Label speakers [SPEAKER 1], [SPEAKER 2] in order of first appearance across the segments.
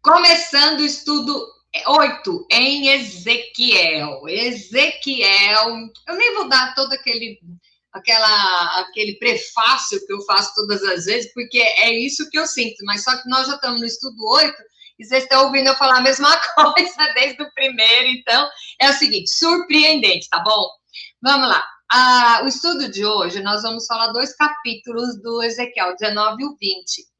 [SPEAKER 1] Começando o estudo 8 em Ezequiel. Ezequiel, eu nem vou dar todo aquele prefácio que eu faço todas as vezes, porque é isso que eu sinto, mas só que nós já estamos no estudo 8 e vocês estão ouvindo eu falar a mesma coisa desde o primeiro, então é o seguinte, surpreendente, tá bom? Vamos lá. O estudo de hoje, nós vamos falar 2 capítulos do Ezequiel, 19 e o 20.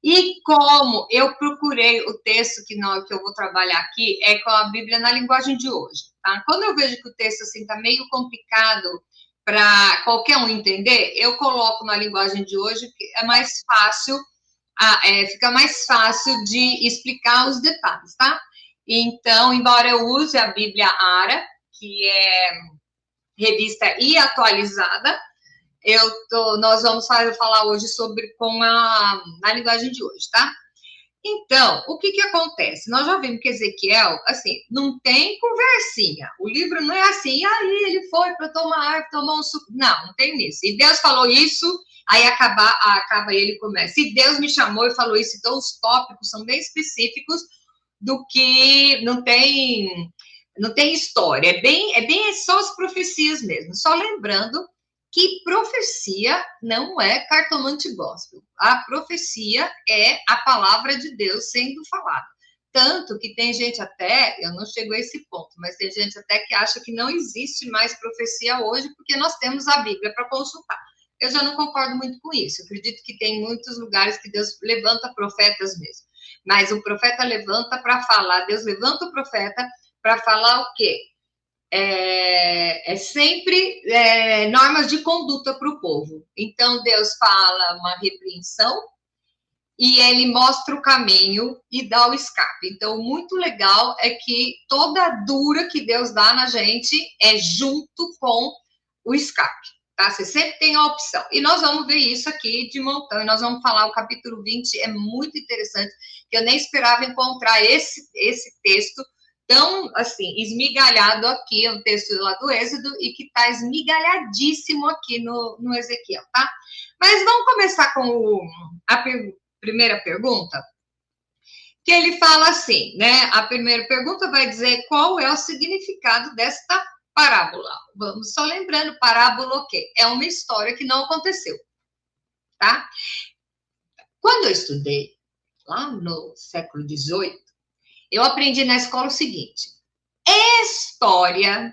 [SPEAKER 1] E como eu procurei o texto que eu vou trabalhar aqui, é com a Bíblia na linguagem de hoje, tá? Quando eu vejo que o texto assim tá meio complicado para qualquer um entender, eu coloco na linguagem de hoje, que é mais fácil, fica mais fácil de explicar os detalhes, tá? Então, embora eu use a Bíblia Ara, que é revista e atualizada, nós vamos falar hoje na linguagem de hoje, tá? Então, o que acontece? Nós já vimos que Ezequiel, assim, não tem conversinha. O livro não é assim, aí ele foi para tomar um suco. Não tem isso. E Deus falou isso, aí acaba ele começa. E Deus me chamou e falou isso, então os tópicos são bem específicos do que não tem história. É bem só as profecias mesmo. Só lembrando que profecia não é cartomante gospel. A profecia é a palavra de Deus sendo falada. Tanto que tem gente até, eu não chego a esse ponto, mas tem gente até que acha que não existe mais profecia hoje, porque nós temos a Bíblia para consultar. Eu já não concordo muito com isso. Eu acredito que tem muitos lugares que Deus levanta profetas mesmo. Mas o profeta levanta para falar, Deus levanta o profeta para falar o quê? Sempre normas de conduta para o povo. Então, Deus fala uma repreensão e ele mostra o caminho e dá o escape. Então, muito legal é que toda a dura que Deus dá na gente é junto com o escape, tá? Você sempre tem a opção. E nós vamos ver isso aqui de montão. E nós vamos falar o capítulo 20, é muito interessante, que eu nem esperava encontrar esse texto tão, assim, esmigalhado aqui, é um texto lá do Êxodo, e que está esmigalhadíssimo aqui no Ezequiel, tá? Mas vamos começar com a primeira pergunta, que ele fala assim, né? A primeira pergunta vai dizer qual é o significado desta parábola. Vamos só lembrando, parábola o quê? É uma história que não aconteceu, tá? Quando eu estudei, lá no século XVIII, eu aprendi na escola o seguinte: história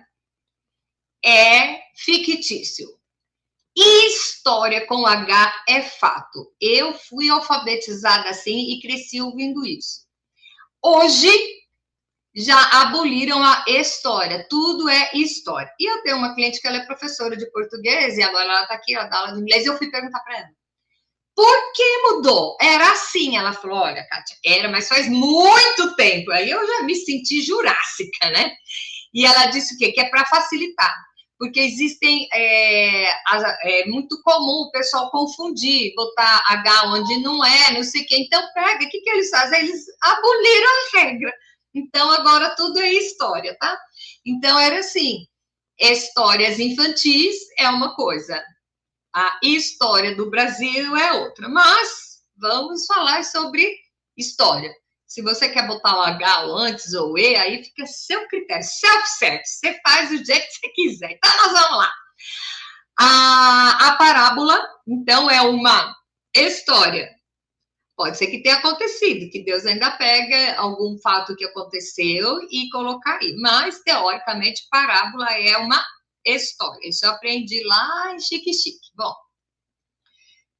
[SPEAKER 1] é fictício. História com H é fato. Eu fui alfabetizada assim e cresci ouvindo isso. Hoje, já aboliram a história. Tudo é história. E eu tenho uma cliente que ela é professora de português e agora ela está aqui, ela dá aula de inglês, e eu fui perguntar para ela: por que mudou? Era assim. Ela falou: olha, Kátia, era, mas faz muito tempo. Aí eu já me senti jurássica, né? E ela disse o quê? Que é para facilitar. Porque existem, é muito comum o pessoal confundir, botar H onde não é, não sei o quê. Então, pega, o que eles fazem? Eles aboliram a regra. Então, agora tudo é história, tá? Então, era assim, histórias infantis é uma coisa, a história do Brasil é outra. Mas vamos falar sobre história. Se você quer botar o H antes ou o E, aí fica a seu critério, self-service. Você faz do jeito que você quiser. Então, nós vamos lá. A parábola, então, é uma história. Pode ser que tenha acontecido, que Deus ainda pega algum fato que aconteceu e colocar aí. Mas, teoricamente, parábola é uma história. Isso eu aprendi lá em Chique-Chique. Bom,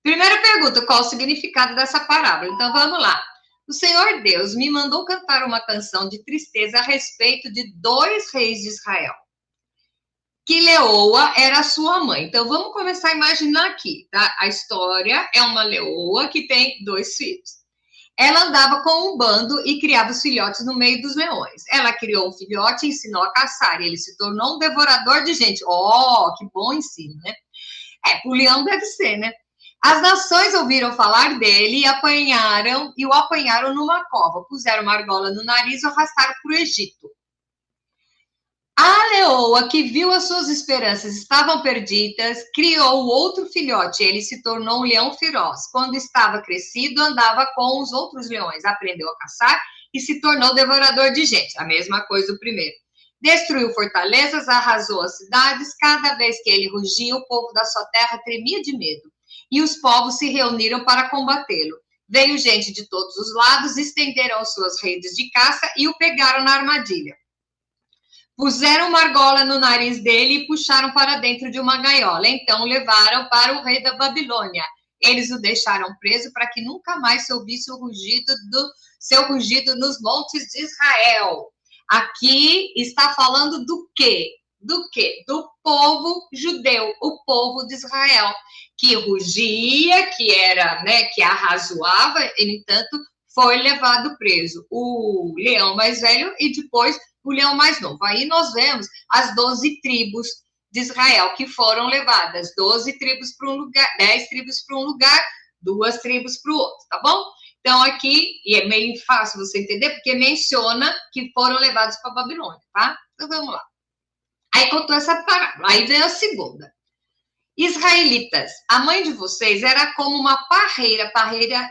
[SPEAKER 1] primeira pergunta, qual o significado dessa parábola? Então, vamos lá. O Senhor Deus me mandou cantar uma canção de tristeza a respeito de 2 reis de Israel, que leoa era sua mãe. Então, vamos começar a imaginar aqui, tá? A história é uma leoa que tem 2 filhos. Ela andava com um bando e criava os filhotes no meio dos leões. Ela criou um filhote e ensinou a caçar, e ele se tornou um devorador de gente. Oh, que bom ensino, né? O leão deve ser, né? As nações ouviram falar dele e o apanharam numa cova, puseram uma argola no nariz e o arrastaram para o Egito. A leoa, que viu as suas esperanças estavam perdidas, criou outro filhote. Ele se tornou um leão feroz. Quando estava crescido, andava com os outros leões, aprendeu a caçar e se tornou devorador de gente. A mesma coisa do primeiro. Destruiu fortalezas, arrasou as cidades. Cada vez que ele rugia, o povo da sua terra tremia de medo. E os povos se reuniram para combatê-lo. Veio gente de todos os lados, estenderam suas redes de caça e o pegaram na armadilha. Puseram uma argola no nariz dele e puxaram para dentro de uma gaiola. Então o levaram para o rei da Babilônia. Eles o deixaram preso para que nunca mais se ouvisse o rugido seu rugido nos montes de Israel. Aqui está falando do quê? Do quê? Do povo judeu, o povo de Israel, que rugia, que era, né, que arrazoava, e, no entanto, foi levado preso. O leão mais velho e depois o leão mais novo. Aí nós vemos as 12 tribos de Israel que foram levadas, 12 tribos para um lugar, 10 tribos para um lugar, 2 tribos para o outro, tá bom? Então aqui, e é meio fácil você entender, porque menciona que foram levados para a Babilônia, tá? Então vamos lá. Aí contou essa parábola, aí vem a segunda. Israelitas, a mãe de vocês era como uma parreira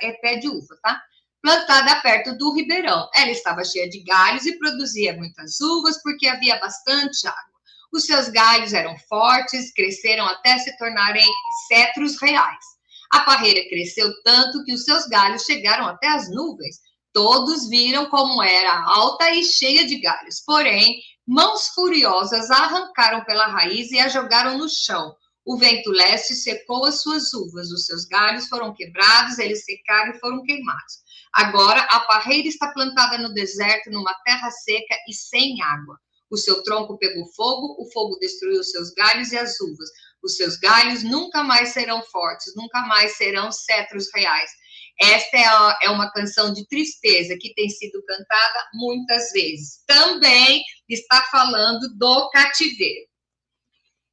[SPEAKER 1] é pé de uva, tá? Plantada perto do ribeirão. Ela estava cheia de galhos e produzia muitas uvas porque havia bastante água. Os seus galhos eram fortes, cresceram até se tornarem cetros reais. A parreira cresceu tanto que os seus galhos chegaram até as nuvens. Todos viram como era alta e cheia de galhos. Porém, mãos furiosas a arrancaram pela raiz e a jogaram no chão. O vento leste secou as suas uvas. Os seus galhos foram quebrados, eles secaram e foram queimados. Agora, a parreira está plantada no deserto, numa terra seca e sem água. O seu tronco pegou fogo, o fogo destruiu os seus galhos e as uvas. Os seus galhos nunca mais serão fortes, nunca mais serão cetros reais. Esta é uma canção de tristeza que tem sido cantada muitas vezes. Também está falando do cativeiro.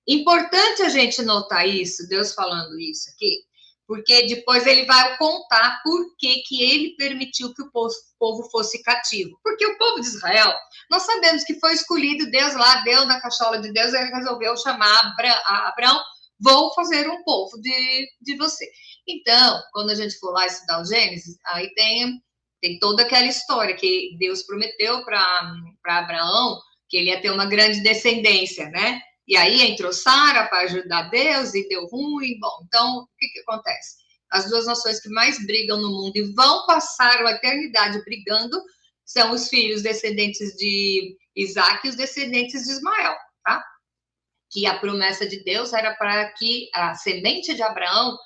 [SPEAKER 1] Importante a gente notar isso, Deus falando isso aqui, porque depois ele vai contar por que ele permitiu que o povo fosse cativo. Porque o povo de Israel, nós sabemos que foi escolhido, Deus lá deu na cachola de Deus, ele resolveu chamar Abraão, vou fazer um povo de você. Então, quando a gente for lá estudar o Gênesis, aí tem toda aquela história que Deus prometeu para Abraão, que ele ia ter uma grande descendência, né? E aí entrou Sara para ajudar Deus e deu ruim. Bom, então, o que acontece? As duas nações que mais brigam no mundo e vão passar a eternidade brigando são os filhos descendentes de Isaac e os descendentes de Ismael, tá? Que a promessa de Deus era para que a semente de Abraão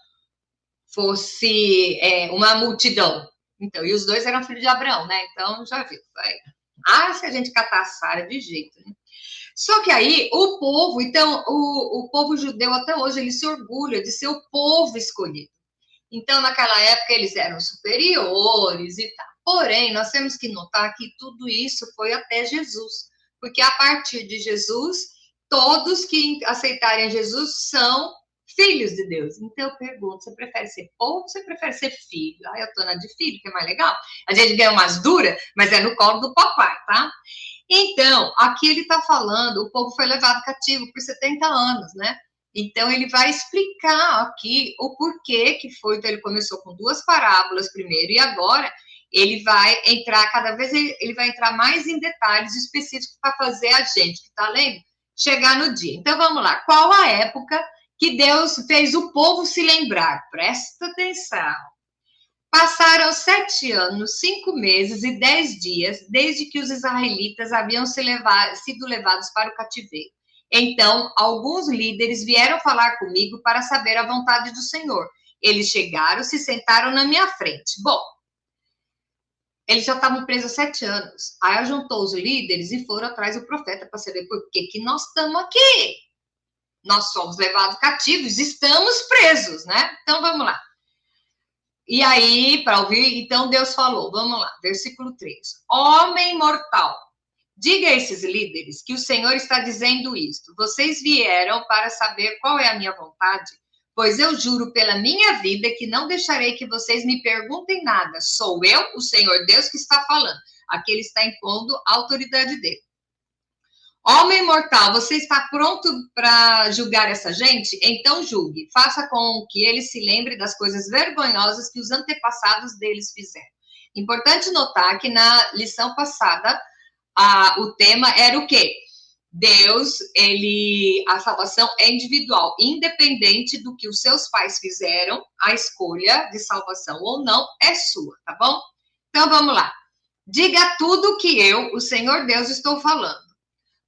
[SPEAKER 1] fosse uma multidão. Então, e os dois eram filhos de Abraão, né? Então, já viu. Se a gente catar a Sara de jeito, né? Só que aí o povo, então, o povo judeu até hoje, ele se orgulha de ser o povo escolhido. Então, naquela época, eles eram superiores e tal. Porém, nós temos que notar que tudo isso foi até Jesus. Porque a partir de Jesus, todos que aceitarem Jesus são filhos de Deus. Então, eu pergunto, você prefere ser povo ou você prefere ser filho? Eu tô na de filho, que é mais legal. A gente ganha umas duras, mas é no colo do papai, tá? Então, aqui ele está falando, o povo foi levado cativo por 70 anos, né? Então, ele vai explicar aqui o porquê que foi. Então, ele começou com 2 parábolas primeiro, e agora ele vai entrar, cada vez ele vai entrar mais em detalhes específicos para fazer a gente que está lendo chegar no dia. Então, vamos lá. Qual a época que Deus fez o povo se lembrar? Presta atenção. Passaram 7 anos, 5 meses e 10 dias, desde que os israelitas haviam sido levados para o cativeiro. Então, alguns líderes vieram falar comigo para saber a vontade do Senhor. Eles chegaram, se sentaram na minha frente. Bom, eles já estavam presos há 7 anos. Aí juntou os líderes e foram atrás do profeta para saber por que nós estamos aqui. Nós somos levados cativos, estamos presos, né? Então, vamos lá. E aí, para ouvir, então Deus falou, vamos lá, versículo 3. Homem mortal, diga a esses líderes que o Senhor está dizendo isto. Vocês vieram para saber qual é a minha vontade? Pois eu juro pela minha vida que não deixarei que vocês me perguntem nada. Sou eu, o Senhor Deus, que está falando. Aqui ele está impondo a autoridade dele. Homem mortal, você está pronto para julgar essa gente? Então julgue. Faça com que eles se lembrem das coisas vergonhosas que os antepassados deles fizeram. Importante notar que na lição passada, o tema era o quê? Deus, a salvação é individual, independente do que os seus pais fizeram, a escolha de salvação ou não é sua, tá bom? Então vamos lá. Diga tudo que eu, o Senhor Deus, estou falando.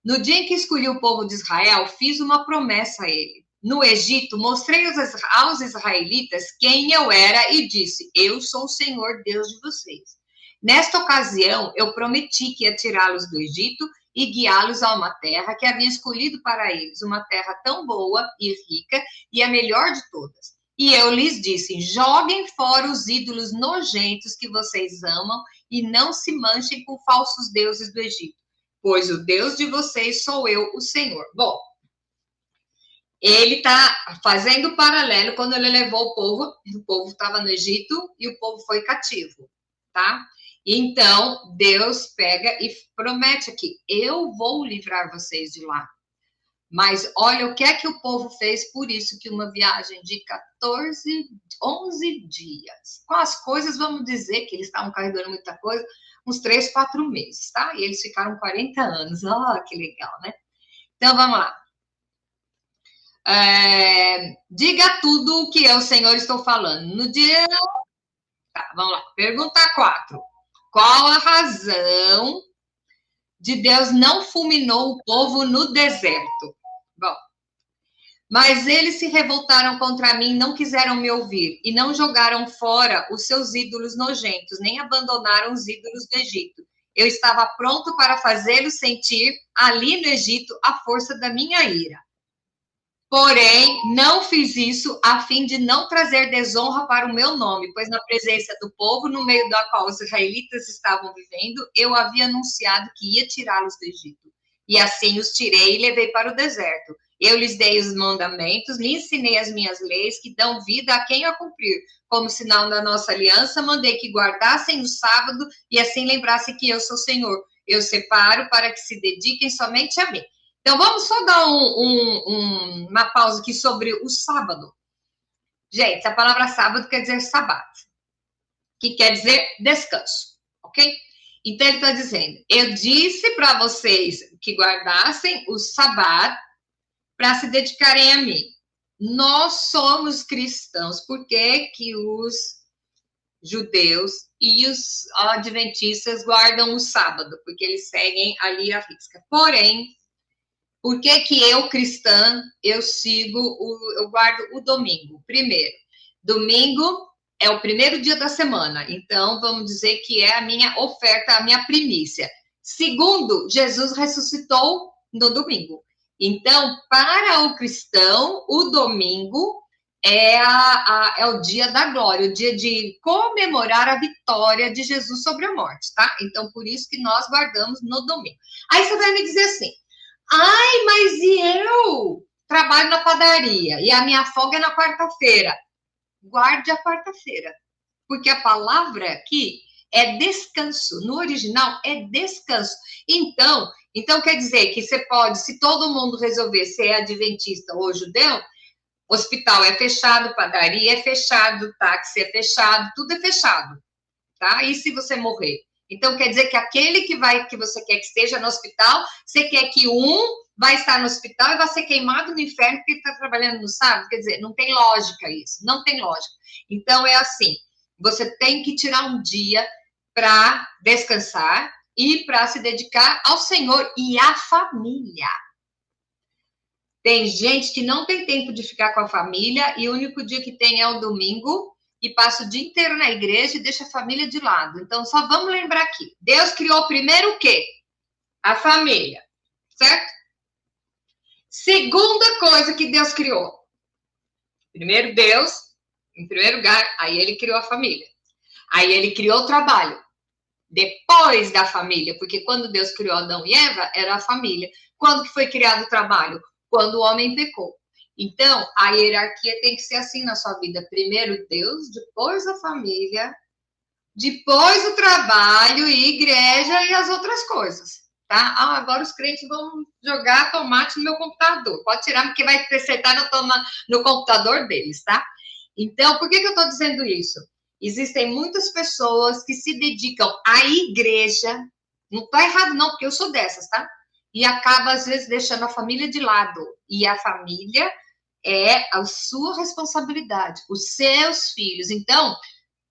[SPEAKER 1] No dia em que escolhi o povo de Israel, fiz uma promessa a ele. No Egito, mostrei aos israelitas quem eu era e disse: eu sou o Senhor Deus de vocês. Nesta ocasião, eu prometi que ia tirá-los do Egito e guiá-los a uma terra que havia escolhido para eles, uma terra tão boa e rica e a melhor de todas. E eu lhes disse: joguem fora os ídolos nojentos que vocês amam e não se manchem com falsos deuses do Egito, pois o Deus de vocês sou eu, o Senhor. Bom, ele está fazendo paralelo quando ele levou o povo estava no Egito e o povo foi cativo, tá? Então, Deus pega e promete aqui: eu vou livrar vocês de lá. Mas olha o que é que o povo fez, por isso que uma viagem de 11 dias. Com as coisas, vamos dizer que eles estavam carregando muita coisa, uns 3, 4 meses, tá? E eles ficaram 40 anos. Ó, que legal, né? Então, vamos lá. Diga tudo o que eu, Senhor, estou falando. No dia... Tá, vamos lá. Pergunta 4. Qual a razão de Deus não fulminou o povo no deserto? Bom, mas eles se revoltaram contra mim, não quiseram me ouvir, e não jogaram fora os seus ídolos nojentos, nem abandonaram os ídolos do Egito. Eu estava pronto para fazê-los sentir ali no Egito a força da minha ira. Porém, não fiz isso a fim de não trazer desonra para o meu nome, pois na presença do povo, no meio da qual os israelitas estavam vivendo, eu havia anunciado que ia tirá-los do Egito. E assim os tirei e levei para o deserto. Eu lhes dei os mandamentos, lhes ensinei as minhas leis, que dão vida a quem a cumprir. Como sinal da nossa aliança, mandei que guardassem o sábado e assim lembrassem que eu sou o Senhor. Eu separo para que se dediquem somente a mim. Então, vamos só dar uma pausa aqui sobre o sábado. Gente, a palavra sábado quer dizer sabat, que quer dizer descanso, ok? Então, ele está dizendo: eu disse para vocês que guardassem o sabat para se dedicarem a mim. Nós somos cristãos. Por que que os judeus e os adventistas guardam o sábado? Porque eles seguem ali a risca. Porém, por que que eu, cristã, eu guardo o domingo? Primeiro, domingo é o primeiro dia da semana, então vamos dizer que é a minha oferta, a minha primícia. Segundo, Jesus ressuscitou no domingo. Então, para o cristão, o domingo é o dia da glória, o dia de comemorar a vitória de Jesus sobre a morte, tá? Então, por isso que nós guardamos no domingo. Aí você vai me dizer assim: ai, mas e eu trabalho na padaria e a minha folga é na quarta-feira. Guarde a quarta-feira, porque a palavra aqui é descanso. No original é descanso. Então quer dizer que você pode, se todo mundo resolver ser adventista ou judeu, hospital é fechado, padaria é fechado, táxi é fechado, tudo é fechado, tá? E se você morrer? Então, quer dizer que aquele que você quer que esteja no hospital, você quer que vai estar no hospital e vai ser queimado no inferno porque está trabalhando no sábado? Quer dizer, não tem lógica isso, não tem lógica. Então, é assim, você tem que tirar um dia para descansar e para se dedicar ao Senhor e à família. Tem gente que não tem tempo de ficar com a família e o único dia que tem é o domingo, e passa o dia inteiro na igreja e deixa a família de lado. Então, só vamos lembrar aqui. Deus criou primeiro o quê? A família, certo? Segunda coisa que Deus criou. Primeiro Deus, em primeiro lugar, aí ele criou a família. Aí ele criou o trabalho. Depois da família, porque quando Deus criou Adão e Eva, era a família. Quando que foi criado o trabalho? Quando o homem pecou. Então, a hierarquia tem que ser assim na sua vida. Primeiro Deus, depois a família, depois o trabalho e igreja e as outras coisas, tá? Agora os crentes vão jogar tomate no meu computador. Pode tirar, porque vai acertar no computador deles, tá? Então, por que eu estou dizendo isso? Existem muitas pessoas que se dedicam à igreja, não está errado não, porque eu sou dessas, tá? E acaba, às vezes, deixando a família de lado. E a família é a sua responsabilidade, os seus filhos. Então,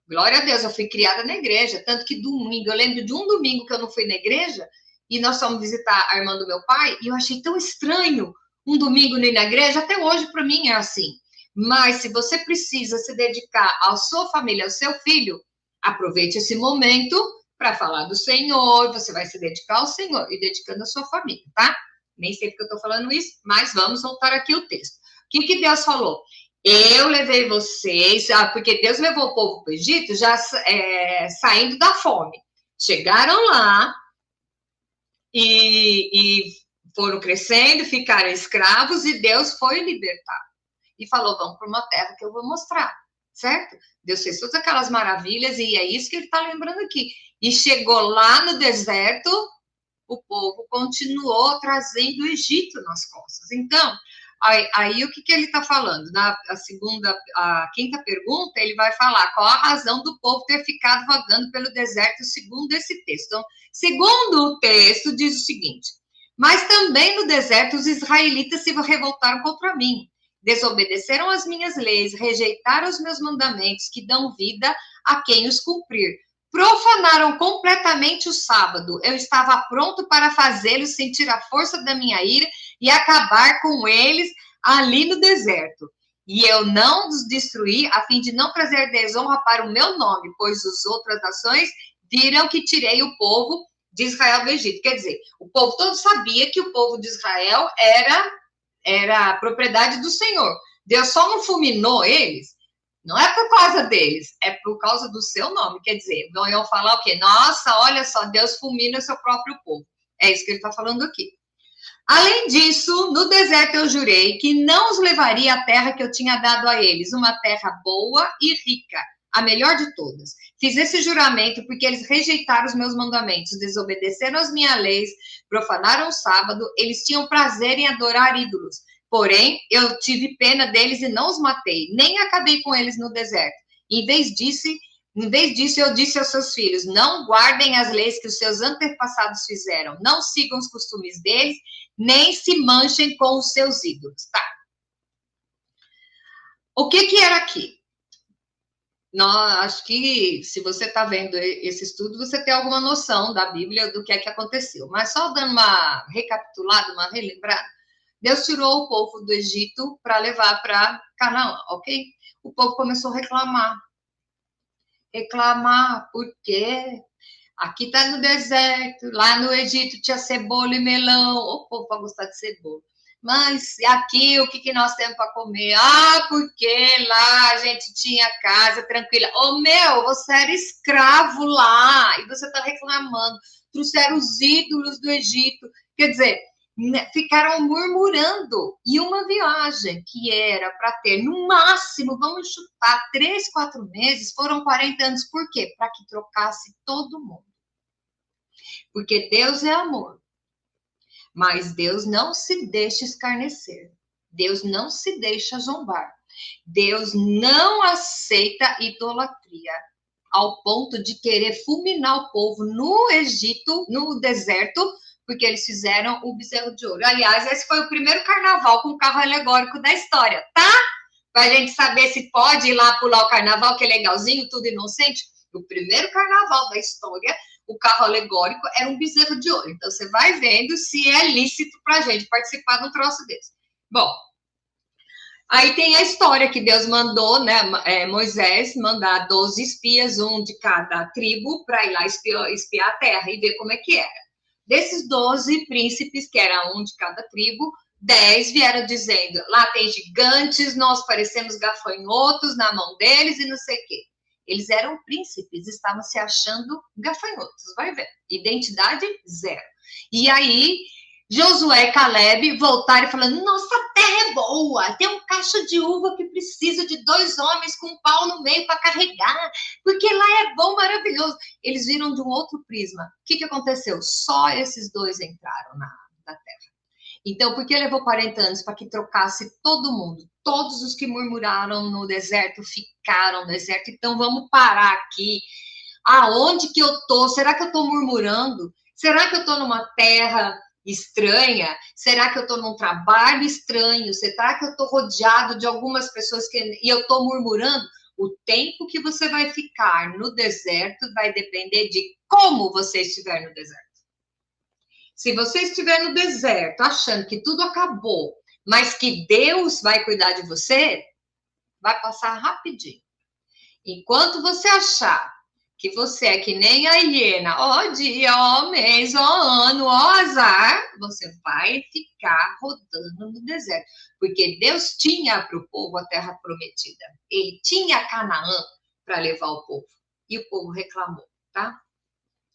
[SPEAKER 1] glória a Deus, eu fui criada na igreja, tanto que domingo, eu lembro de um domingo que eu não fui na igreja, e nós fomos visitar a irmã do meu pai, e eu achei tão estranho um domingo não ir na igreja, até hoje para mim é assim. Mas se você precisa se dedicar à sua família, ao seu filho, aproveite esse momento para falar do Senhor, você vai se dedicar ao Senhor e dedicando à sua família, tá? Nem sei porque eu estou falando isso, mas vamos voltar aqui ao texto. O que Deus falou? Eu levei vocês, porque Deus levou o povo para o Egito já saindo da fome. Chegaram lá e foram crescendo, ficaram escravos e Deus foi libertar. E falou, vamos para uma terra que eu vou mostrar, certo? Deus fez todas aquelas maravilhas e é isso que ele está lembrando aqui. E chegou lá no deserto, o povo continuou trazendo o Egito nas costas. Então, aí o que ele está falando? A quinta pergunta, ele vai falar qual a razão do povo ter ficado vagando pelo deserto segundo esse texto. Então, segundo o texto, diz o seguinte, mas também no deserto os israelitas se revoltaram contra mim, desobedeceram as minhas leis, rejeitaram os meus mandamentos que dão vida a quem os cumprir. Profanaram completamente o sábado. Eu estava pronto para fazê-los sentir a força da minha ira e acabar com eles ali no deserto. E eu não os destruí a fim de não trazer desonra para o meu nome, pois as outras nações viram que tirei o povo de Israel do Egito. Quer dizer, o povo todo sabia que o povo de Israel era a propriedade do Senhor. Deus só não fulminou eles. Não é por causa deles, é por causa do seu nome. Quer dizer, não iam falar o quê? Nossa, olha só, Deus fulmina o seu próprio povo. É isso que ele está falando aqui. Além disso, no deserto eu jurei que não os levaria à terra que eu tinha dado a eles, uma terra boa e rica, a melhor de todas. Fiz esse juramento porque eles rejeitaram os meus mandamentos, desobedeceram as minhas leis, profanaram o sábado, eles tinham prazer em adorar ídolos. Porém, eu tive pena deles e não os matei, nem acabei com eles no deserto. Em vez disso, eu disse aos seus filhos, não guardem as leis que os seus antepassados fizeram, não sigam os costumes deles, nem se manchem com os seus ídolos. Tá. O que era aqui? Acho que se você está vendo esse estudo, você tem alguma noção da Bíblia do que é que aconteceu. Mas só dando uma recapitulada, uma relembrada, Deus tirou o povo do Egito para levar para Canaã, ok? O povo começou a reclamar. Reclamar, por quê? Aqui está no deserto, lá no Egito tinha cebola e melão. O povo vai gostar de cebola. Mas aqui, o que nós temos para comer? Porque lá a gente tinha casa tranquila. Você era escravo lá e você está reclamando. Trouxeram os ídolos do Egito. Quer dizer, ficaram murmurando. E uma viagem que era para ter, no máximo, vamos chutar, 3, 4 meses, foram 40 anos. Por quê? Para que trocasse todo mundo. Porque Deus é amor. Mas Deus não se deixa escarnecer. Deus não se deixa zombar. Deus não aceita idolatria ao ponto de querer fulminar o povo no Egito, no deserto, porque eles fizeram o bezerro de ouro. Aliás, esse foi o primeiro carnaval com carro alegórico da história, tá? Pra gente saber se pode ir lá pular o carnaval, que é legalzinho, tudo inocente. O primeiro carnaval da história, o carro alegórico era um bezerro de ouro. Então, você vai vendo se é lícito pra gente participar de um troço desse. Bom, aí tem a história que Deus mandou, né? Moisés mandar 12 espias, um de cada tribo, para ir lá espiar a terra e ver como é que era. Desses 12 príncipes, que era um de cada tribo, 10 vieram dizendo, lá tem gigantes, nós parecemos gafanhotos na mão deles e não sei o quê. Eles eram príncipes, estavam se achando gafanhotos, vai ver. Identidade zero. E aí, Josué e Caleb voltaram falando, nossa terra é boa, tem um cacho de uva que precisa de 2 homens com um pau no meio para carregar, porque lá é bom, maravilhoso. Eles viram de um outro prisma. O que aconteceu? Só esses 2 entraram na terra. Então, por que levou 40 anos? Para que trocasse todo mundo. todos os que murmuraram no deserto ficaram no deserto. Então vamos parar aqui. Aonde que eu tô? Será que eu tô murmurando? Será que eu tô numa terra estranha? Será que eu tô num trabalho estranho? Será que eu tô rodeado de algumas pessoas e eu tô murmurando? O tempo que você vai ficar no deserto vai depender de como você estiver no deserto. Se você estiver no deserto achando que tudo acabou, mas que Deus vai cuidar de você, vai passar rapidinho. Enquanto você achar que você é que nem a hiena, ó dia, ó mês, ó ano, ó azar, você vai ficar rodando no deserto. Porque Deus tinha para o povo a terra prometida. Ele tinha Canaã para levar o povo. E o povo reclamou, tá?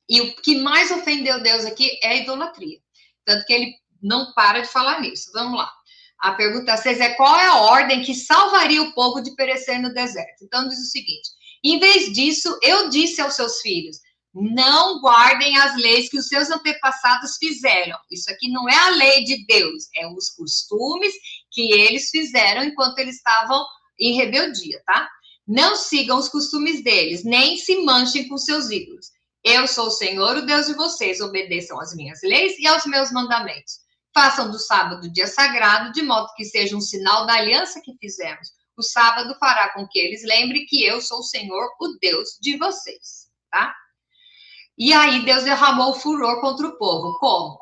[SPEAKER 1] E o que mais ofendeu Deus aqui é a idolatria. Tanto que ele não para de falar nisso. Vamos lá. A pergunta 6 é: qual é a ordem que salvaria o povo de perecer no deserto? Então diz o seguinte: em vez disso, eu disse aos seus filhos, não guardem as leis que os seus antepassados fizeram. Isso aqui não é a lei de Deus, é os costumes que eles fizeram enquanto eles estavam em rebeldia, tá? Não sigam os costumes deles, nem se manchem com seus ídolos. Eu sou o Senhor, o Deus de vocês. Obedeçam às minhas leis e aos meus mandamentos. Façam do sábado dia sagrado, de modo que seja um sinal da aliança que fizemos. O sábado fará com que eles lembrem que eu sou o Senhor, o Deus de vocês, tá? E aí Deus derramou furor contra o povo. Como?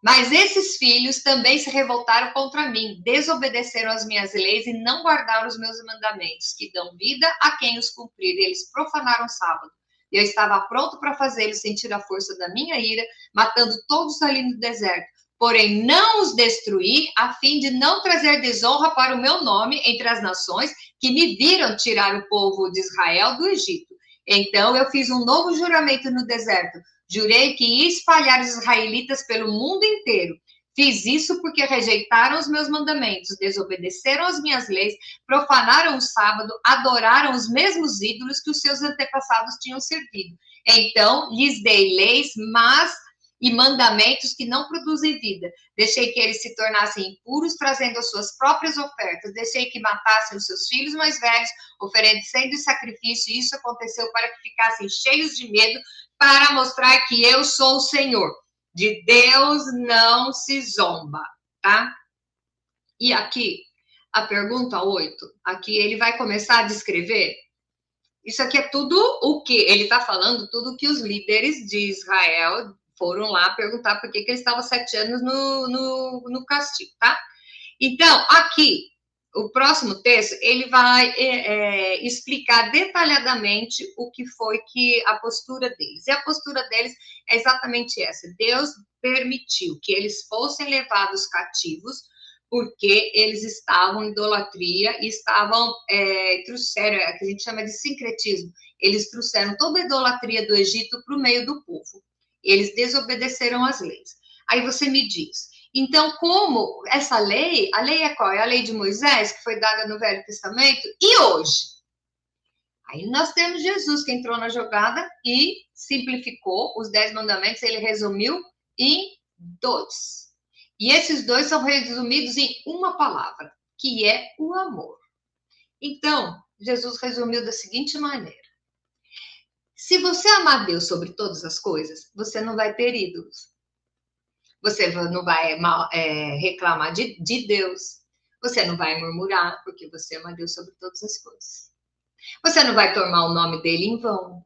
[SPEAKER 1] Mas esses filhos também se revoltaram contra mim, desobedeceram às minhas leis e não guardaram os meus mandamentos, que dão vida a quem os cumprir. Eles profanaram o sábado. Eu estava pronto para fazê-los sentir a força da minha ira, matando todos ali no deserto. Porém, não os destruí, a fim de não trazer desonra para o meu nome entre as nações que me viram tirar o povo de Israel do Egito. Então, eu fiz um novo juramento no deserto. Jurei que ia espalhar os israelitas pelo mundo inteiro. Fiz isso porque rejeitaram os meus mandamentos, desobedeceram as minhas leis, profanaram o sábado, adoraram os mesmos ídolos que os seus antepassados tinham servido. Então, lhes dei leis, e mandamentos que não produzem vida. Deixei que eles se tornassem impuros, trazendo as suas próprias ofertas. Deixei que matassem os seus filhos mais velhos, oferecendo sacrifício. E isso aconteceu para que ficassem cheios de medo, para mostrar que eu sou o Senhor. De Deus não se zomba, tá? E aqui, a pergunta 8, aqui ele vai começar a descrever. Isso aqui é tudo o que ele está falando, tudo o que os líderes de Israel foram lá perguntar por que ele estava 7 anos no castigo, tá? Então, aqui, o próximo texto, ele vai explicar detalhadamente o que foi que a postura deles. E a postura deles é exatamente essa. Deus permitiu que eles fossem levados cativos porque eles estavam em idolatria e trouxeram, que a gente chama de sincretismo. Eles trouxeram toda a idolatria do Egito para o meio do povo. Eles desobedeceram as leis. Aí você me diz, então como essa lei, a lei é qual? É a lei de Moisés, que foi dada no Velho Testamento, e hoje? Aí nós temos Jesus, que entrou na jogada e simplificou os 10 mandamentos, ele resumiu em 2. E esses 2 são resumidos em uma palavra, que é o amor. Então, Jesus resumiu da seguinte maneira: se você amar Deus sobre todas as coisas, você não vai ter ídolos. Você não vai reclamar de Deus. Você não vai murmurar, porque você ama Deus sobre todas as coisas. Você não vai tomar o nome dele em vão.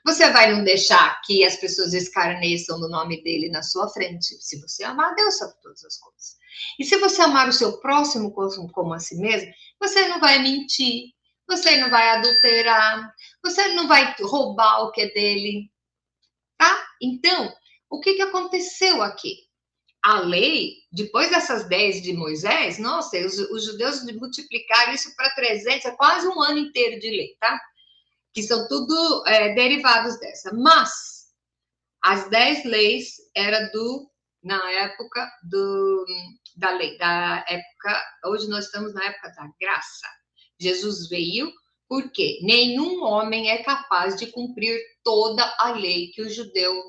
[SPEAKER 1] Você vai não deixar que as pessoas escarneçam do nome dele na sua frente, se você amar Deus sobre todas as coisas. E se você amar o seu próximo como a si mesmo, você não vai mentir, você não vai adulterar, você não vai roubar o que é dele, tá? Então, o que aconteceu aqui? A lei, depois dessas 10 de Moisés, nossa, os judeus multiplicaram isso para 300, é quase um ano inteiro de lei, tá? Que são tudo derivados dessa. Mas, as 10 leis eram na época da lei, hoje nós estamos na época da graça. Jesus veio porque nenhum homem é capaz de cumprir toda a lei que o judeu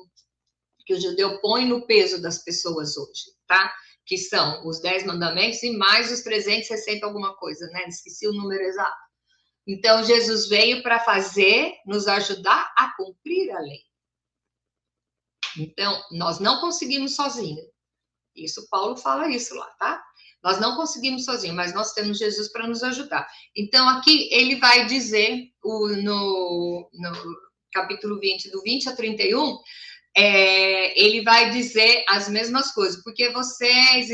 [SPEAKER 1] põe no peso das pessoas hoje, tá? que são os 10 mandamentos e mais os 360 alguma coisa, né? Esqueci o número exato. Então, Jesus veio para nos ajudar a cumprir a lei. Então, nós não conseguimos sozinhos. Isso, Paulo fala isso lá, tá? Nós não conseguimos sozinhos, mas nós temos Jesus para nos ajudar. Então, aqui ele vai dizer, no capítulo 20, do 20 a 31, ele vai dizer as mesmas coisas, porque vocês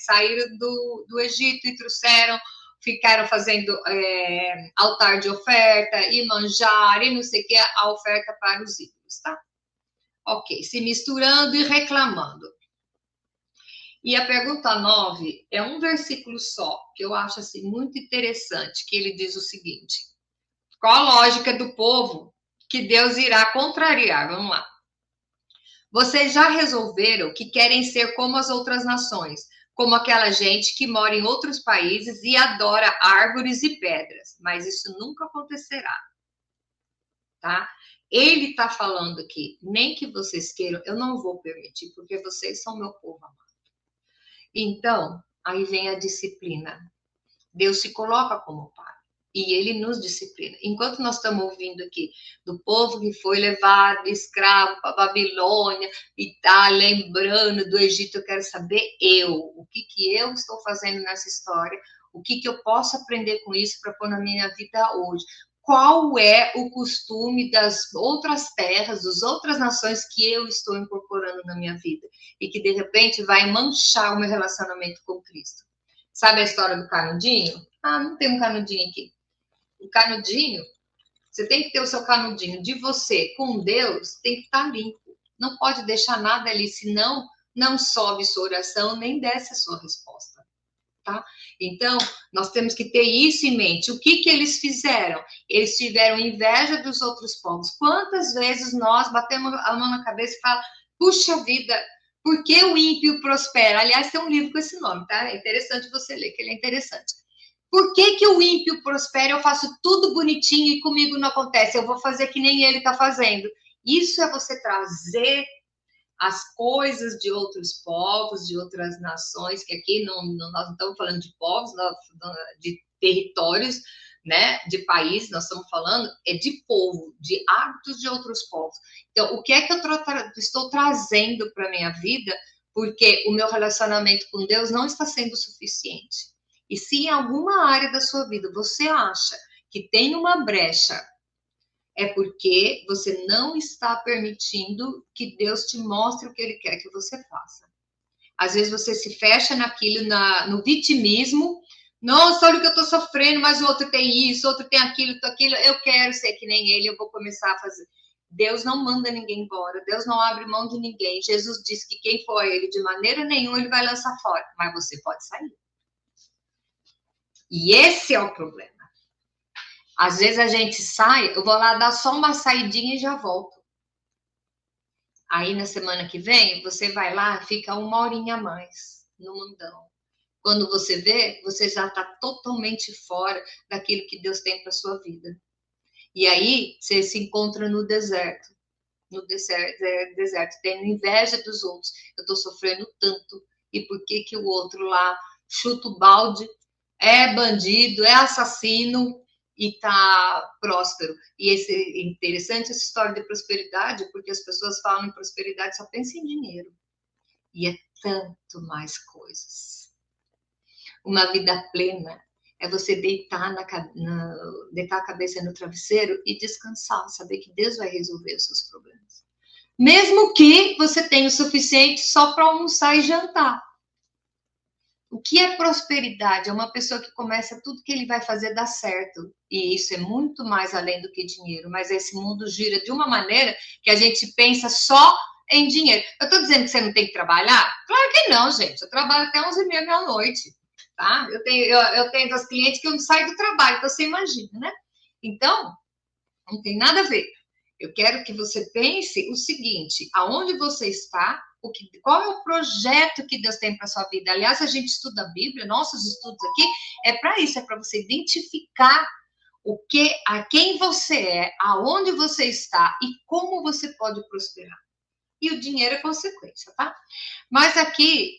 [SPEAKER 1] saíram do Egito e ficaram fazendo altar de oferta e manjar e não sei o que, a oferta para os ídolos, tá? Ok, se misturando e reclamando. E a pergunta 9 é um versículo só, que eu acho assim, muito interessante, que ele diz o seguinte: qual a lógica do povo que Deus irá contrariar? Vamos lá. Vocês já resolveram que querem ser como as outras nações, como aquela gente que mora em outros países e adora árvores e pedras, mas isso nunca acontecerá, tá? Ele está falando aqui, nem que vocês queiram, eu não vou permitir, porque vocês são meu povo amado. Então, aí vem a disciplina. Deus se coloca como pai e ele nos disciplina. Enquanto nós estamos ouvindo aqui do povo que foi levado escravo para a Babilônia e está lembrando do Egito, eu quero saber o que eu estou fazendo nessa história, o que eu posso aprender com isso para pôr na minha vida hoje. Qual é o costume das outras terras, das outras nações que eu estou incorporando na minha vida e que, de repente, vai manchar o meu relacionamento com Cristo? Sabe a história do canudinho? Ah, não tem um canudinho aqui. O canudinho, você tem que ter o seu canudinho de você com Deus, tem que estar limpo. Não pode deixar nada ali, senão não sobe sua oração, nem desce a sua resposta. Tá? Então, nós temos que ter isso em mente. O que eles fizeram? Eles tiveram inveja dos outros povos. Quantas vezes nós batemos a mão na cabeça e falamos, puxa vida, por que o ímpio prospera? Aliás, tem um livro com esse nome, tá? É interessante você ler, que ele é interessante. Por que o ímpio prospera? Eu faço tudo bonitinho e comigo não acontece. Eu vou fazer que nem ele está fazendo. Isso é você trazer as coisas de outros povos, de outras nações, que aqui nós não estamos falando de povos, de territórios, né, de país, nós estamos falando de povo, de hábitos de outros povos. Então, o que é que eu estou trazendo para a minha vida? Porque o meu relacionamento com Deus não está sendo suficiente. E se em alguma área da sua vida você acha que tem uma brecha, é porque você não está permitindo que Deus te mostre o que Ele quer que você faça. Às vezes você se fecha naquilo, no vitimismo. Nossa, olha o que eu estou sofrendo, mas o outro tem isso, o outro tem aquilo, eu quero ser que nem ele, eu vou começar a fazer. Deus não manda ninguém embora, Deus não abre mão de ninguém. Jesus disse que quem for ele, de maneira nenhuma, ele vai lançar fora, mas você pode sair. E esse é o problema. Às vezes a gente sai, eu vou lá dar só uma saidinha e já volto. Aí na semana que vem, você vai lá, fica 1 horinha a mais no mundão. Quando você vê, você já está totalmente fora daquilo que Deus tem para sua vida. E aí você se encontra no deserto. No deserto, tendo inveja dos outros. Eu estou sofrendo tanto. E por que o outro lá chuta o balde, é bandido, é assassino e está próspero? E é interessante essa história de prosperidade, porque as pessoas falam em prosperidade, só pensam em dinheiro. E é tanto mais coisas. Uma vida plena é você deitar a cabeça no travesseiro e descansar, saber que Deus vai resolver os seus problemas. Mesmo que você tenha o suficiente só para almoçar e jantar. O que é prosperidade? É uma pessoa que começa tudo que ele vai fazer dar certo. E isso é muito mais além do que dinheiro. Mas esse mundo gira de uma maneira que a gente pensa só em dinheiro. Eu estou dizendo que você não tem que trabalhar? Claro que não, gente. Eu trabalho até 11h30 da noite. Tá? Eu tenho das clientes que eu não saio do trabalho, então você imagina, né? Então, não tem nada a ver. Eu quero que você pense o seguinte: aonde você está, qual é o projeto que Deus tem para sua vida? Aliás, a gente estuda a Bíblia, nossos estudos aqui é para isso, é para você identificar a quem você é, aonde você está e como você pode prosperar. e o dinheiro é consequência, tá? Mas aqui,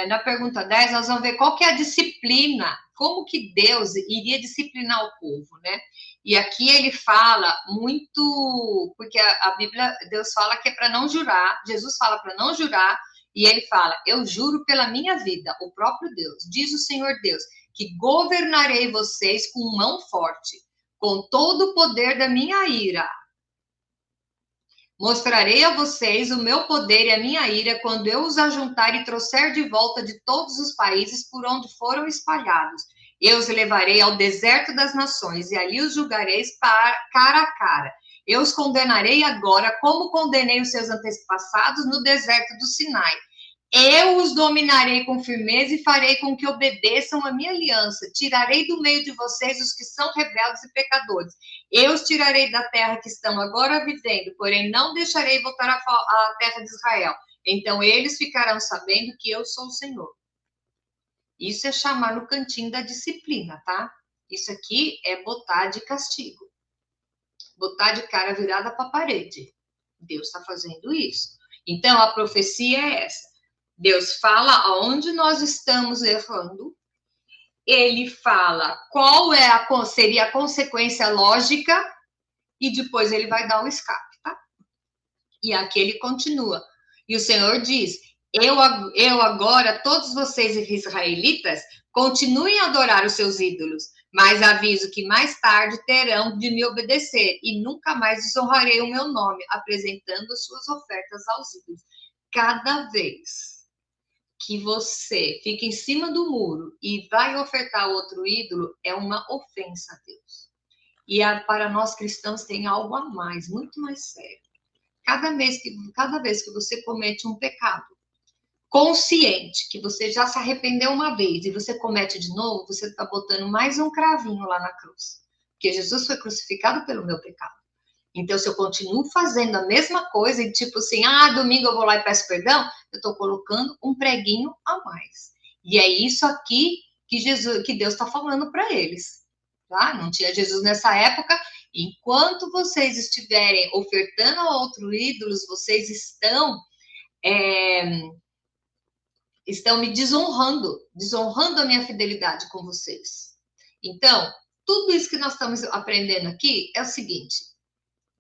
[SPEAKER 1] na pergunta 10, nós vamos ver qual que é a disciplina, como que Deus iria disciplinar o povo, né? E aqui ele fala muito, porque a Bíblia, Deus fala que é para não jurar, Jesus fala para não jurar, e ele fala, eu juro pela minha vida, o próprio Deus, diz o Senhor Deus, que governarei vocês com mão forte, com todo o poder da minha ira. Mostrarei a vocês o meu poder e a minha ira quando eu os ajuntar e trouxer de volta de todos os países por onde foram espalhados. Eu os levarei ao deserto das nações e ali os julgareis cara a cara. Eu os condenarei agora como condenei os seus antepassados no deserto do Sinai. Eu os dominarei com firmeza e farei com que obedeçam a minha aliança. Tirarei do meio de vocês os que são rebeldes e pecadores. Eu os tirarei da terra que estão agora vivendo, porém não deixarei voltar à terra de Israel. Então eles ficarão sabendo que eu sou o Senhor. Isso é chamar no cantinho da disciplina, tá? Isso aqui é botar de castigo. Botar de cara virada para a parede. Deus está fazendo isso. Então a profecia é essa. Deus fala aonde nós estamos errando, ele fala qual seria a consequência lógica e depois ele vai dar o escape, tá? E aqui ele continua. E o Senhor diz, eu agora, todos vocês israelitas, continuem a adorar os seus ídolos, mas aviso que mais tarde terão de me obedecer e nunca mais desonrarei o meu nome, apresentando as suas ofertas aos ídolos. Cada vez que você fica em cima do muro e vai ofertar outro ídolo, é uma ofensa a Deus. E para nós cristãos tem algo a mais, muito mais sério. Cada vez que você comete um pecado, consciente, que você já se arrependeu uma vez e você comete de novo, você está botando mais um cravinho lá na cruz. Porque Jesus foi crucificado pelo meu pecado. Então, se eu continuo fazendo a mesma coisa e tipo assim, domingo eu vou lá e peço perdão, eu estou colocando um preguinho a mais. E é isso aqui que Deus está falando para eles. Tá? Não tinha Jesus nessa época. Enquanto vocês estiverem ofertando a outros ídolos, vocês estão me desonrando a minha fidelidade com vocês. Então, tudo isso que nós estamos aprendendo aqui é o seguinte,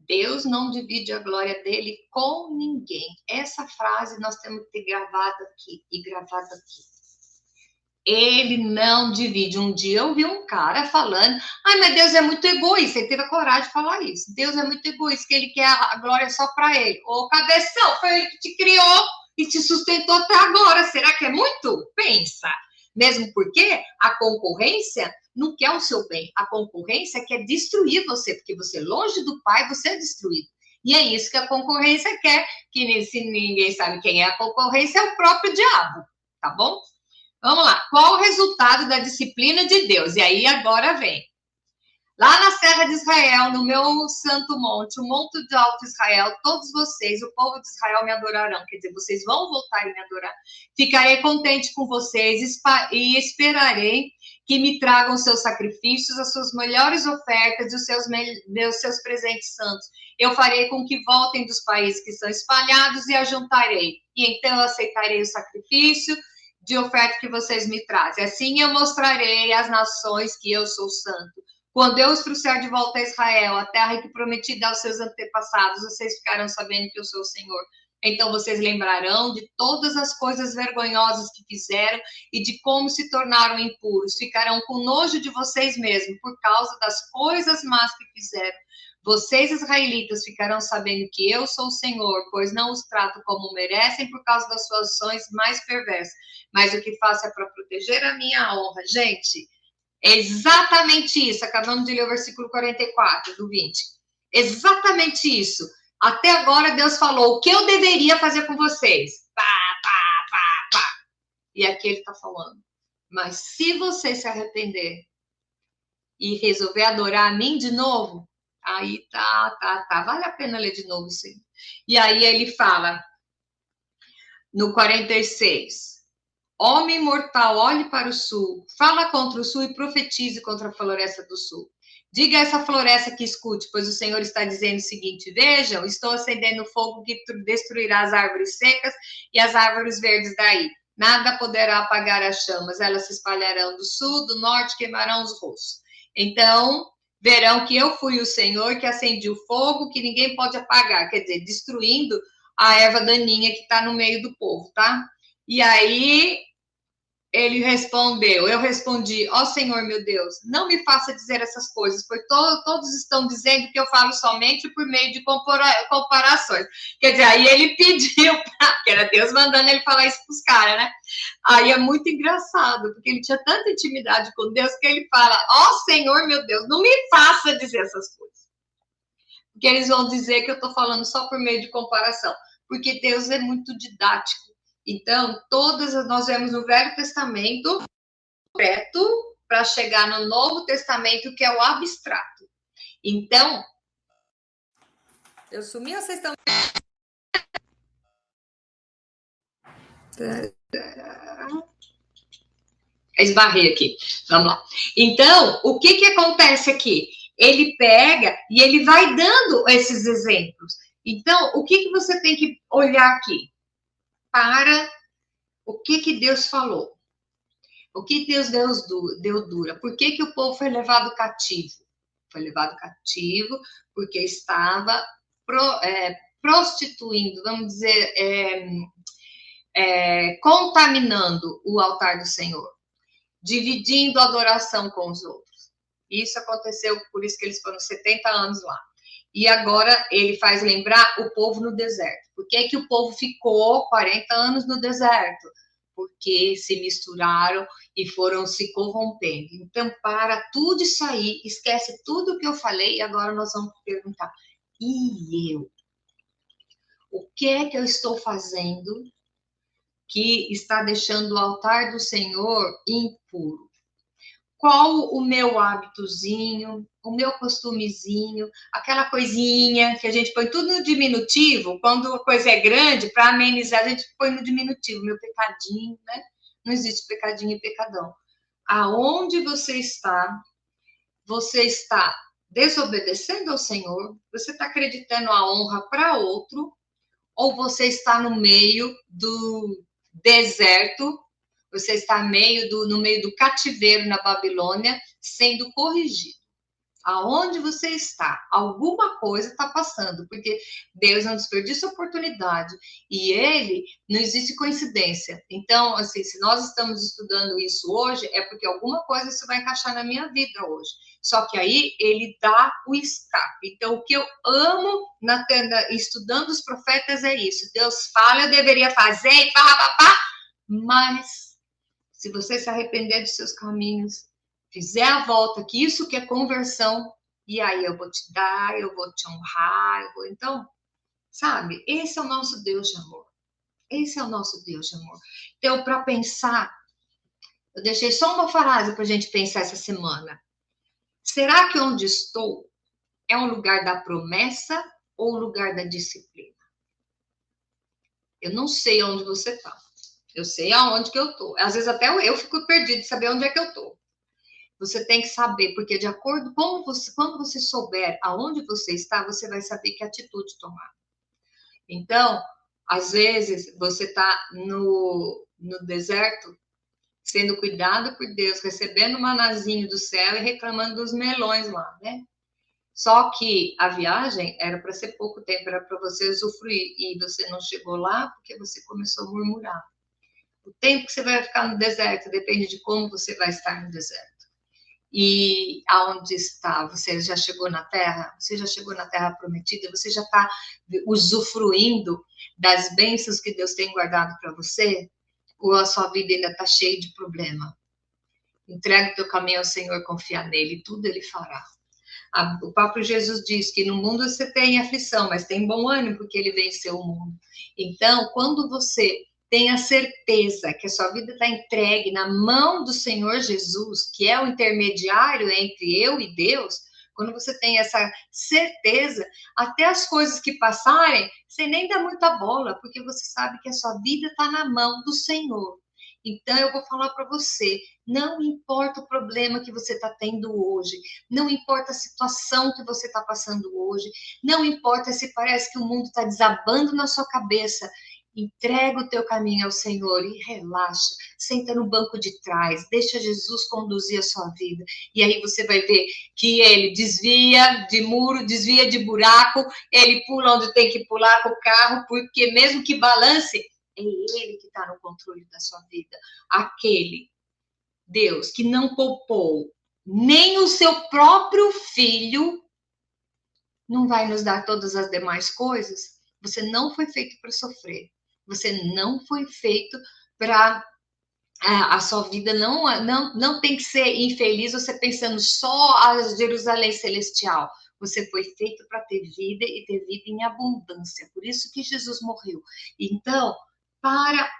[SPEAKER 1] Deus não divide a glória dele com ninguém. Essa frase nós temos que ter gravada aqui e gravada aqui. Ele não divide. Um dia eu vi um cara falando, mas Deus é muito egoísta. Ele teve a coragem de falar isso. Deus é muito egoísta, que ele quer a glória só para ele. Ô, cabeção, foi ele que te criou e te sustentou até agora. Será que é muito? Pensa. Mesmo porque a concorrência não quer o seu bem. A concorrência quer destruir você, porque você, longe do Pai, você é destruído. E é isso que a concorrência quer, que se ninguém sabe quem é a concorrência, é o próprio diabo, tá bom? Vamos lá. Qual o resultado da disciplina de Deus? E aí agora vem. Lá na Serra de Israel, no meu santo monte, o Monte de Alto Israel, todos vocês, o povo de Israel, me adorarão. Quer dizer, vocês vão voltar e me adorar. Ficarei contente com vocês e esperarei que me tragam seus sacrifícios, as suas melhores ofertas e os seus presentes santos. Eu farei com que voltem dos países que são espalhados e ajuntarei. E então eu aceitarei o sacrifício de oferta que vocês me trazem. Assim eu mostrarei às nações que eu sou santo. Quando eu os trouxer de volta a Israel, a terra que prometi dar aos seus antepassados, vocês ficarão sabendo que eu sou o Senhor. Então vocês lembrarão de todas as coisas vergonhosas que fizeram e de como se tornaram impuros. Ficarão com nojo de vocês mesmos por causa das coisas más que fizeram. Vocês, israelitas, ficarão sabendo que eu sou o Senhor, pois não os trato como merecem por causa das suas ações mais perversas. Mas o que faço é para proteger a minha honra. Gente, é exatamente isso. Acabamos de ler o versículo 44 do 20. Exatamente isso. Até agora Deus falou o que eu deveria fazer com vocês. Pá, pá, pá, pá. E aqui ele está falando. Mas se você se arrepender e resolver adorar a mim de novo, aí tá. Vale a pena ler de novo, sim. E aí ele fala, no 46, homem mortal, olhe para o sul, fala contra o sul e profetize contra a floresta do sul. Diga a essa floresta que escute, pois o Senhor está dizendo o seguinte: vejam, estou acendendo fogo que destruirá as árvores secas e as árvores verdes daí. Nada poderá apagar as chamas, elas se espalharão do sul, do norte, queimarão os rostos. Então, verão que eu fui o Senhor que acendi o fogo que ninguém pode apagar, quer dizer, destruindo a erva daninha que está no meio do povo, tá? E aí ele respondeu, eu respondi, ó Senhor meu Deus, não me faça dizer essas coisas, pois todos estão dizendo que eu falo somente por meio de comparações. Quer dizer, aí ele pediu, que era Deus mandando ele falar isso para os caras, né? Aí é muito engraçado, porque ele tinha tanta intimidade com Deus que ele fala, ó Senhor meu Deus, não me faça dizer essas coisas. Porque eles vão dizer que eu estou falando só por meio de comparação, porque Deus é muito didático. Então, nós vemos no Velho Testamento concreto para chegar no Novo Testamento, que é o abstrato. Então, eu sumi ou vocês estão... Esbarrei aqui. Vamos lá. Então, o que acontece aqui? Ele pega e ele vai dando esses exemplos. Então, o que você tem que olhar aqui? Para o que Deus falou. O que Deus deu dura? Por que o povo foi levado cativo? Foi levado cativo porque estava prostituindo, vamos dizer, contaminando o altar do Senhor, dividindo a adoração com os outros. Isso aconteceu, por isso que eles foram 70 anos lá. E agora ele faz lembrar o povo no deserto. Por que o povo ficou 40 anos no deserto? Porque se misturaram e foram se corrompendo. Então, para tudo isso aí, esquece tudo que eu falei e agora nós vamos perguntar, e eu? O que é que eu estou fazendo que está deixando o altar do Senhor impuro? Qual o meu hábitozinho, o meu costumezinho, aquela coisinha que a gente põe tudo no diminutivo, quando a coisa é grande, para amenizar, a gente põe no diminutivo, meu pecadinho, né? Não existe pecadinho e pecadão. Aonde você está desobedecendo ao Senhor, você está acreditando a honra para outro, ou você está no meio do deserto, você está no meio do cativeiro na Babilônia, sendo corrigido. Aonde você está, alguma coisa está passando, porque Deus não desperdiça oportunidade e ele não existe coincidência. Então, assim, se nós estamos estudando isso hoje, é porque alguma coisa isso vai encaixar na minha vida hoje. Só que aí ele dá o escape. Então, o que eu amo estudando os profetas é isso. Deus fala, eu deveria fazer, e mas se você se arrepender dos seus caminhos, fizer a volta, que isso que é conversão, e aí eu vou te dar, eu vou te honrar, então, sabe, esse é o nosso Deus de amor. Esse é o nosso Deus de amor. Então, para pensar, eu deixei só uma frase para a gente pensar essa semana. Será que onde estou é um lugar da promessa ou um lugar da disciplina? Eu não sei onde você está. Eu sei aonde que eu estou. Às vezes até eu fico perdido de saber onde é que eu estou. Você tem que saber, porque de acordo com quando você souber aonde você está, você vai saber que atitude tomar. Então, às vezes, você está no deserto, sendo cuidado por Deus, recebendo um manazinho do céu e reclamando dos melões lá, né? Só que a viagem era para ser pouco tempo, era para você usufruir, e você não chegou lá porque você começou a murmurar. O tempo que você vai ficar no deserto depende de como você vai estar no deserto. E aonde está? Você já chegou na terra? Você já chegou na terra prometida? Você já está usufruindo das bênçãos que Deus tem guardado para você? Ou a sua vida ainda está cheia de problema? Entrega o teu caminho ao Senhor, confia nele, tudo ele fará. O próprio Jesus diz que no mundo você tem aflição, mas tem bom ânimo porque ele venceu o mundo. Então, quando você tenha certeza que a sua vida está entregue na mão do Senhor Jesus, que é o intermediário entre eu e Deus, quando você tem essa certeza, até as coisas que passarem, você nem dá muita bola, porque você sabe que a sua vida está na mão do Senhor. Então, eu vou falar para você, não importa o problema que você está tendo hoje, não importa a situação que você está passando hoje, não importa se parece que o mundo está desabando na sua cabeça, entrega o teu caminho ao Senhor e relaxa, senta no banco de trás, deixa Jesus conduzir a sua vida, e aí você vai ver que ele desvia de muro, desvia de buraco, ele pula onde tem que pular com o carro, porque mesmo que balance, é ele que está no controle da sua vida. Aquele Deus que não poupou nem o seu próprio filho, não vai nos dar todas as demais coisas? Você não foi feito para sofrer. Você não foi feito para... A sua vida não tem que ser infeliz, você pensando só a Jerusalém celestial. Você foi feito para ter vida e ter vida em abundância. Por isso que Jesus morreu. Então,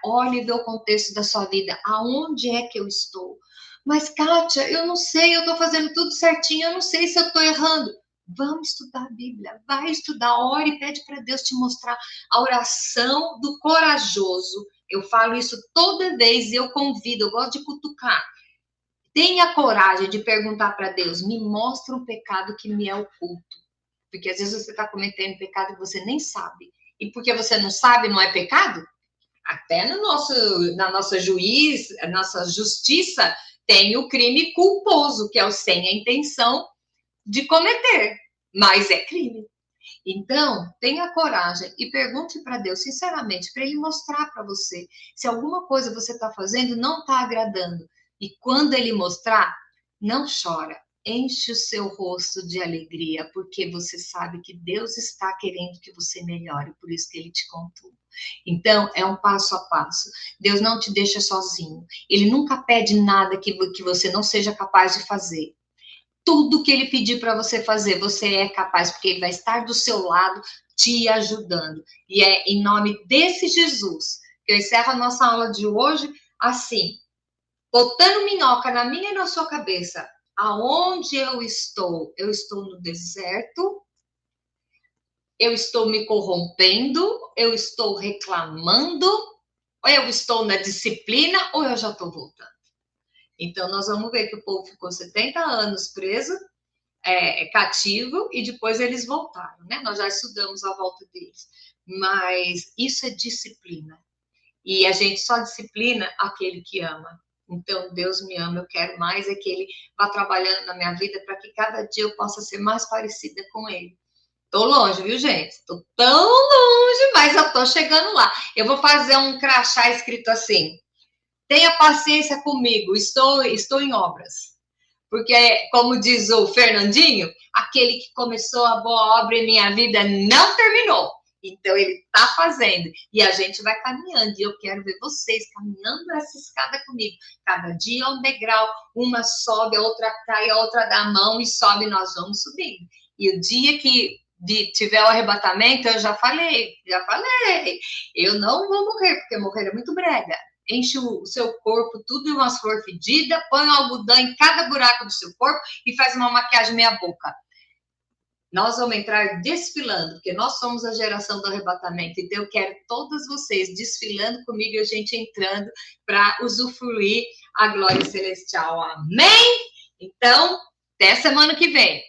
[SPEAKER 1] olhe e vê o contexto da sua vida. Aonde é que eu estou? Mas, Kátia, eu não sei, eu estou fazendo tudo certinho, eu não sei se eu estou errando. Vamos estudar a Bíblia, vai estudar, ore e pede para Deus te mostrar a oração do corajoso. Eu falo isso toda vez e eu convido, eu gosto de cutucar. Tenha coragem de perguntar para Deus, me mostra um pecado que me é oculto. Porque às vezes você está cometendo pecado que você nem sabe. E porque você não sabe, não é pecado? Até na nossa justiça, tem o crime culposo, que é o sem a intenção de cometer, mas é crime. Então, tenha coragem e pergunte para Deus, sinceramente, para Ele mostrar para você se alguma coisa você está fazendo não está agradando. E quando Ele mostrar, não chora, enche o seu rosto de alegria, porque você sabe que Deus está querendo que você melhore, por isso que Ele te contou. Então, é um passo a passo. Deus não te deixa sozinho. Ele nunca pede nada que você não seja capaz de fazer. Tudo que ele pedir para você fazer, você é capaz, porque ele vai estar do seu lado, te ajudando. E é em nome desse Jesus que eu encerro a nossa aula de hoje assim, botando minhoca na minha e na sua cabeça. Aonde eu estou? Eu estou no deserto? Eu estou me corrompendo? Eu estou reclamando? Ou eu estou na disciplina? Ou eu já estou voltando? Então, nós vamos ver que o povo ficou 70 anos preso, cativo, e depois eles voltaram, né? Nós já estudamos a volta deles. Mas isso é disciplina. E a gente só disciplina aquele que ama. Então, Deus me ama, eu quero mais é que Ele vá trabalhando na minha vida para que cada dia eu possa ser mais parecida com Ele. Tô longe, viu, gente? Tô tão longe, mas eu tô chegando lá. Eu vou fazer um crachá escrito assim: tenha paciência comigo, estou em obras. Porque, como diz o Fernandinho, aquele que começou a boa obra em minha vida não terminou. Então, ele está fazendo. E a gente vai caminhando. E eu quero ver vocês caminhando essa escada comigo. Cada dia é um degrau. Uma sobe, a outra cai, a outra dá a mão e sobe, nós vamos subindo. E o dia que tiver o arrebatamento, eu já falei. Eu não vou morrer, porque morrer é muito brega. Enche o seu corpo tudo de umas flores fedidas, põe um algodão em cada buraco do seu corpo e faz uma maquiagem meia boca. Nós vamos entrar desfilando, porque nós somos a geração do arrebatamento. Então, eu quero todos vocês desfilando comigo e a gente entrando para usufruir a glória celestial. Amém? Então, até semana que vem.